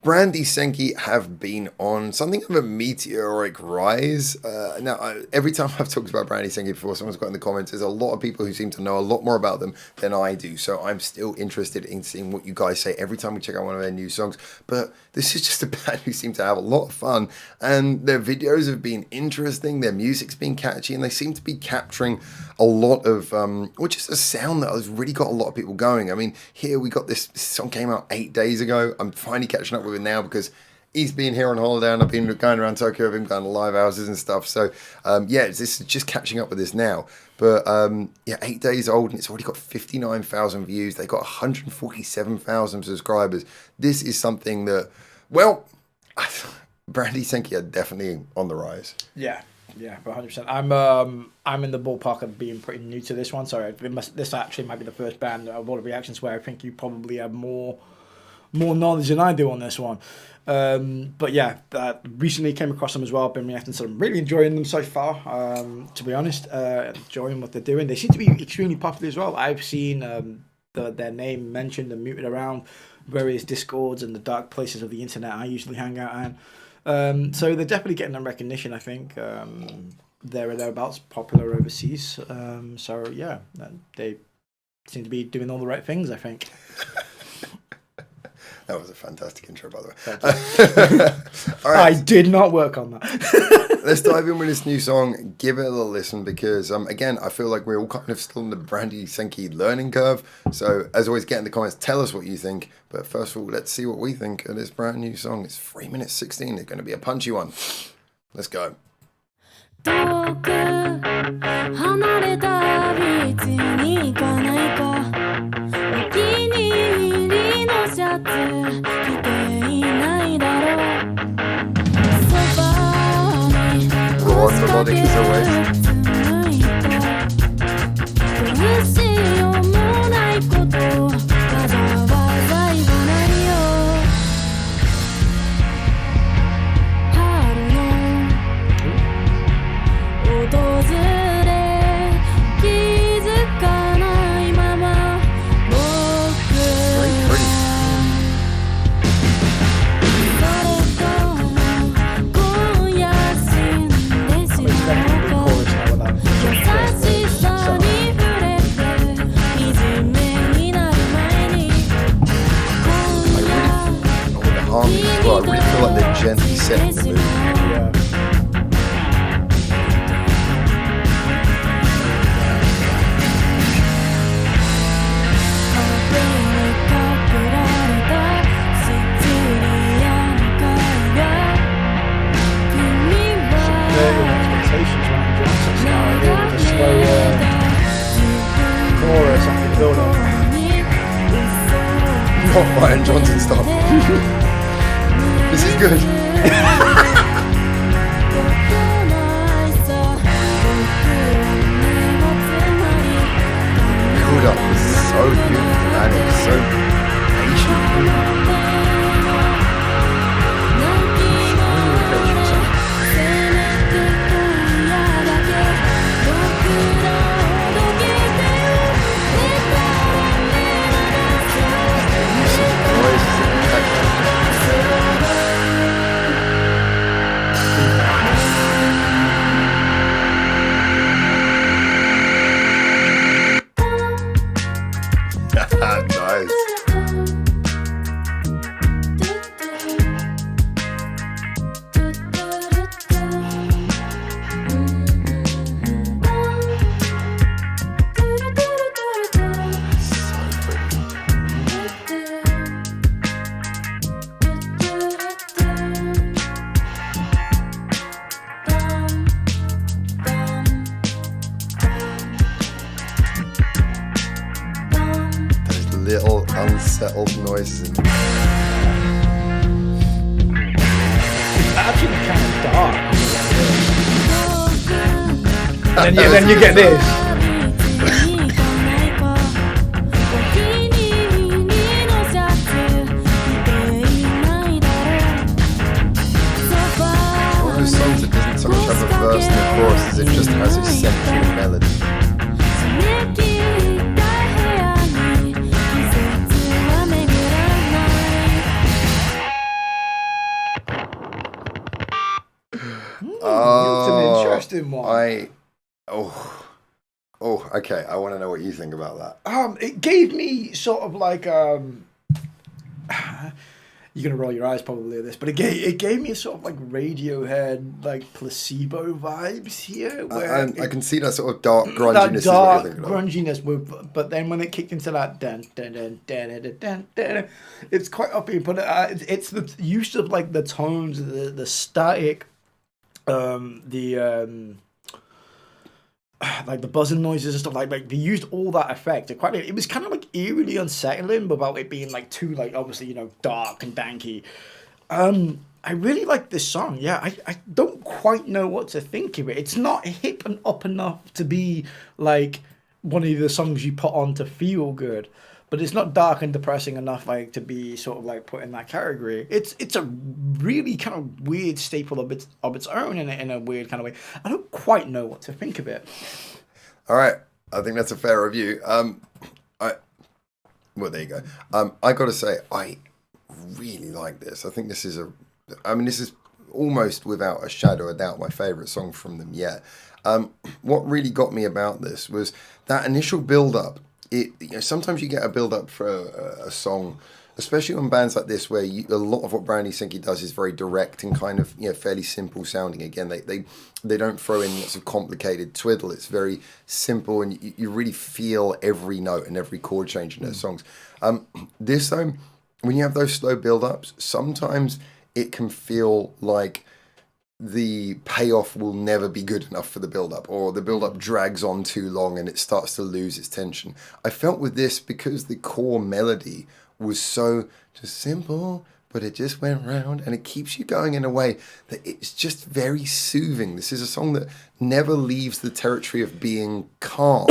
Brandy Senki have been on something of a meteoric rise. Every time I've talked about Brandy Senki before, someone's got in the comments, there's a lot of people who seem to know a lot more about them than I do. So I'm still interested in seeing what you guys say every time we check out one of their new songs. But this is just a band who seem to have a lot of fun, and their videos have been interesting, their music's been catchy, and they seem to be capturing a lot of, which is a sound that has really got a lot of people going. I mean, here we got this song came out 8 days ago. I'm finally catching up with it now because he's been here on holiday and I've been going around Tokyo with him, going to live houses and stuff. So, this is just catching up with this now. But, 8 days old and it's already got 59,000 views. They've got 147,000 subscribers. This is something that, well, Brandy Senki are definitely on the rise. Yeah, 100%. I'm in the ballpark of being pretty new to this one. So this actually might be the first band of all the reactions where I think you probably have more knowledge than I do on this one. But yeah, recently came across them as well. Been reacting to them, really enjoying them so far. To be honest, enjoying what they're doing. They seem to be extremely popular as well. I've seen their name mentioned and muted around various discords and the dark places of the internet I usually hang out in. So they're definitely getting them recognition, I think. There or thereabouts, popular overseas. So yeah, they seem to be doing all the right things, I think. That was a fantastic intro, by the way. All right. I did not work on that. Let's dive in with this new song. Give it a little listen because, again, I feel like we're all kind of still in the Brandy Senki learning curve. So, as always, get in the comments, tell us what you think. But first of all, let's see what we think of this brand new song. It's 3 minutes 16. It's going to be a punchy one. Let's go. 遠く離れたビーチに行かないかお気に入りのシャツ着ていないだろうそばに腰掛ける紡いだどうしようもないことわざわざ言わないよ春の訪れ気づかないまま僕はそれとも今夜死んでしまうか優しさに触れて惨めになる前に今夜君と出会ってしまうNot Ryan Johnson stuff. This is good. Build up is so beautiful and it's so patient. Nice. Little unsettled noises in there. It's actually kind of dark. And then you get this. One of those songs that doesn't so much have a verse and a chorus as it just has a central melody. That's an interesting one. Oh, okay. I want to know what you think about that. It gave me sort of like you're gonna roll your eyes probably at this, but it gave me a sort of like Radiohead, like Placebo vibes here. Where I can see that sort of dark grunginess. that dark is what you're grunginess, but then when it kicked into that dun dun dun dun dun dun, dun, it's quite upbeat. But it's the use of like the tones, the static, like the buzzing noises and stuff like they used all that effect. It was kind of like eerily unsettling without it being like too like obviously dark and danky. I really like this song. Yeah, I don't quite know what to think of it. It's not hip and up enough to be like one of the songs you put on to feel good, but it's not dark and depressing enough like to be sort of like put in that category. It's a really kind of weird staple of its own in a weird kind of way. I don't quite know what to think of it. All right, I think that's a fair review. Well, there you go. I got to say, I really like this. I think this is this is almost without a shadow of doubt my favourite song from them yet. What really got me about this was that initial build-up. Sometimes you get a build-up for a song, especially on bands like this, where a lot of what Brandy Sinky does is very direct and kind of fairly simple sounding. Again, they don't throw in lots of complicated twiddle. It's very simple, and you really feel every note and every chord change in their songs. This though, when you have those slow build-ups, sometimes it can feel like the payoff will never be good enough for the build-up, or the build-up drags on too long and it starts to lose its tension. I felt with this, because the core melody was so just simple, but it just went round, and it keeps you going in a way that it's just very soothing. This is a song that never leaves the territory of being calm,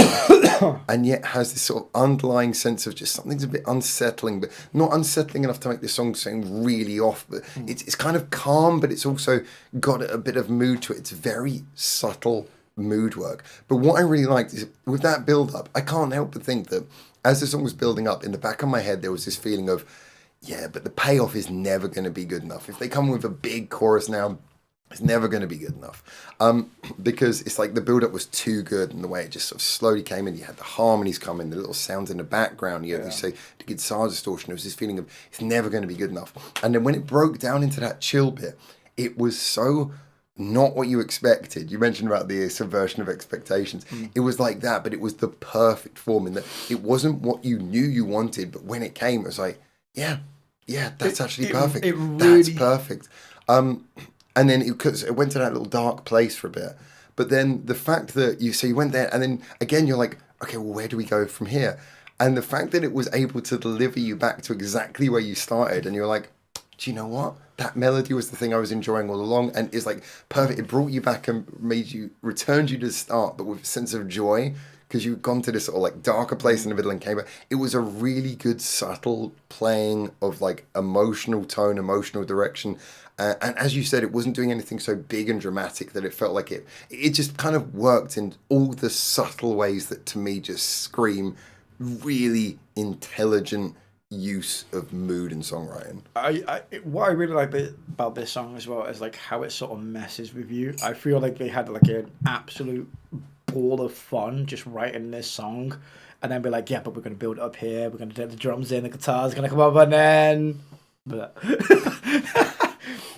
and yet has this sort of underlying sense of just something's a bit unsettling, but not unsettling enough to make this song sound really off. But it's kind of calm, but it's also got a bit of mood to it. It's very subtle mood work. But what I really liked is, with that build-up, I can't help but think that as the song was building up, in the back of my head there was this feeling of, yeah, but the payoff is never going to be good enough. If they come with a big chorus now, it's never going to be good enough. Because it's like the build-up was too good, and the way it just sort of slowly came in, you had the harmonies come in, the little sounds in the background, you say the guitar distortion, there was this feeling of it's never going to be good enough. And then when it broke down into that chill bit, it was so not what you expected. You mentioned about the subversion of expectations. It was like that, but it was the perfect form, in that it wasn't what you knew you wanted, but when it came, it was like, yeah, that's actually perfect. That's perfect. And then it went to that little dark place for a bit. But then the fact that you went there, and then again you're like, okay, well, where do we go from here? And the fact that it was able to deliver you back to exactly where you started, and you're like, do you know what? That melody was the thing I was enjoying all along, and it's like perfect. It brought you back and returned you to the start, but with a sense of joy, because you've gone to this sort of like darker place in the middle and came back. It was a really good subtle playing of like emotional tone, emotional direction. And as you said, it wasn't doing anything so big and dramatic that it felt like it just kind of worked in all the subtle ways that to me just scream really intelligent use of mood and songwriting. What I really like about this song as well is like how it sort of messes with you. I feel like they had like an absolute ball of fun just writing this song, and then be like, yeah, but we're going to build it up here, we're going to get the drums in, the guitar's going to come up, and then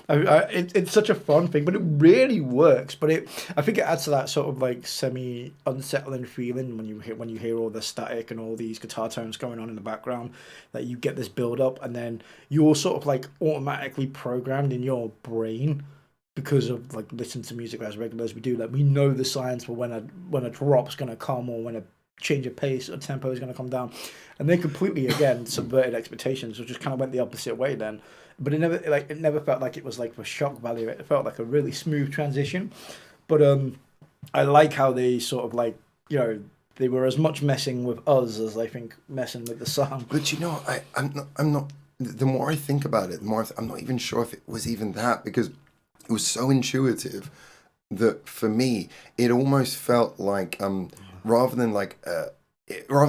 it's such a fun thing, but it really works. But I think it adds to that sort of like semi unsettling feeling when you hear all the static and all these guitar tones going on in the background, that you get this build up, and then you're sort of like automatically programmed in your brain, because of like listening to music as regular as we do, like we know the signs for when a drop's going to come, or when a change of pace or tempo is going to come down, and they completely again subverted expectations, which just kind of went the opposite way then. But it never felt like it was like for shock value. It felt like a really smooth transition. But I like how they sort of like, they were as much messing with us as I think messing with the song. But I'm not. The more I think about it, the more I'm not even sure if it was even that, because it was so intuitive that for me it almost felt like rather than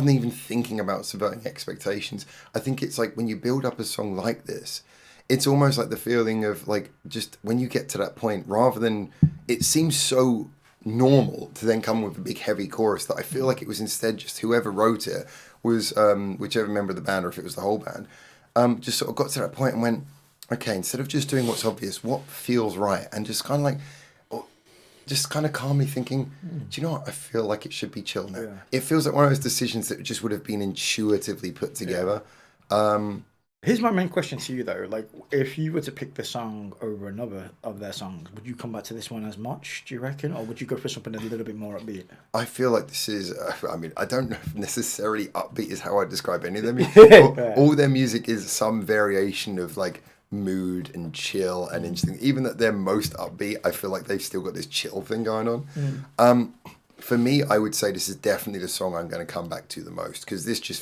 even thinking about subverting expectations, I think it's like when you build up a song like this, it's almost like the feeling of like, just when you get to that point, rather than it seems so normal to then come with a big heavy chorus that I feel like it was instead just whoever wrote it was whichever member of the band, or if it was the whole band, just sort of got to that point and went, okay, instead of just doing what's obvious, what feels right, and just kind of like, just kind of calmly thinking, do you know what? I feel like it should be chill now. Yeah. It feels like one of those decisions that just would have been intuitively put together. Here's my main question to you though: like, if you were to pick this song over another of their songs, would you come back to this one as much? Do you reckon, or would you go for something a little bit more upbeat? I feel like this is, I mean, I don't know if necessarily upbeat is how I describe any of them. All their music is some variation of like mood and chill and interesting. Even that they're most upbeat, I feel like they've still got this chill thing going on. For me, I would say this is definitely the song I'm going to come back to the most, because this just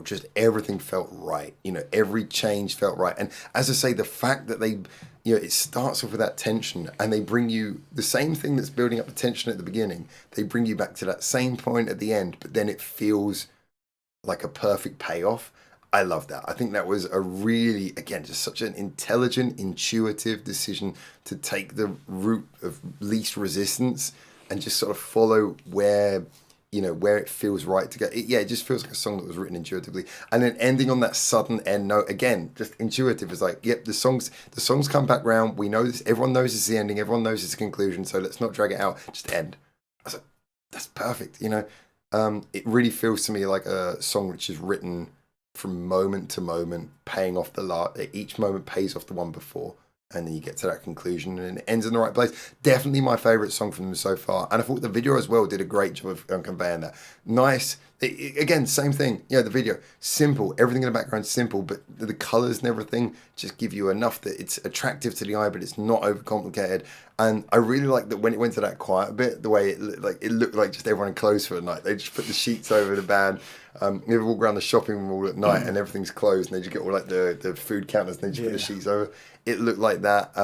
just everything felt right. You know, every change felt right. And as I say, the fact that they, you know, it starts off with that tension and they bring you the same thing that's building up the tension at the beginning. They bring you back to that same point at the end, but then it feels like a perfect payoff. I love that. I think that was a really, again, just such an intelligent, intuitive decision to take the route of least resistance and just sort of follow where it feels right to go. It just feels like a song that was written intuitively. And then ending on that sudden end note, again, just intuitive. It's like, yep, the songs come back round. We know this. Everyone knows it's the ending. Everyone knows it's the conclusion. So let's not drag it out. Just end. I was like, that's perfect. You know, it really feels to me like a song which is written from moment to moment, paying off each moment pays off the one before, and then you get to that conclusion and it ends in the right place. Definitely my favourite song from them so far, and I thought the video as well did a great job of conveying that. Nice. Again, same thing. Yeah, the video, simple, everything in the background simple, but the colours and everything just give you enough that it's attractive to the eye, but it's not overcomplicated. And I really like that when it went to that quiet bit, the way it looked like just everyone in clothes for the night. They just put the sheets over the band. You walk around the shopping mall at night and everything's closed, and they just get all like the food counters, and they just put the sheets over. It looked like that.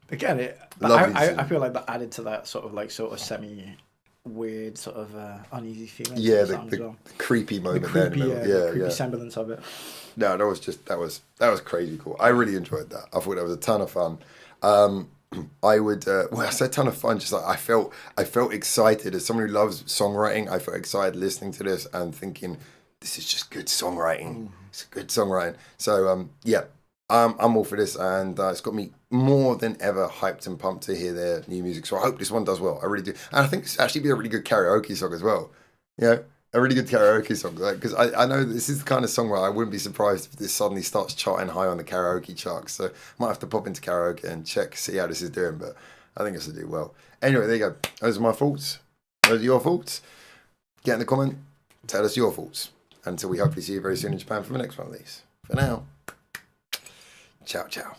Again, I feel like that added to that sort of semi weird sort of uneasy feeling. Yeah, the creepy moment. The creepy semblance of it. No, that was crazy cool. I really enjoyed that. I thought that was a ton of fun. I would I said ton of fun, just like I felt excited as someone who loves songwriting. I felt excited listening to this and thinking, this is just good songwriting. It's good songwriting. So I'm all for this, and it's got me more than ever hyped and pumped to hear their new music. So I hope this one does well. I really do, and I think it's actually be a really good karaoke song as well. You know, a really good karaoke song, because I know this is the kind of song where I wouldn't be surprised if this suddenly starts charting high on the karaoke charts. So might have to pop into karaoke and see how this is doing, but I think it's to do well. Anyway, there you go. Those are my thoughts. Those are your thoughts. Get in the comment. Tell us your thoughts. Until we hopefully see you very soon in Japan for the next one of these. For now, ciao, ciao.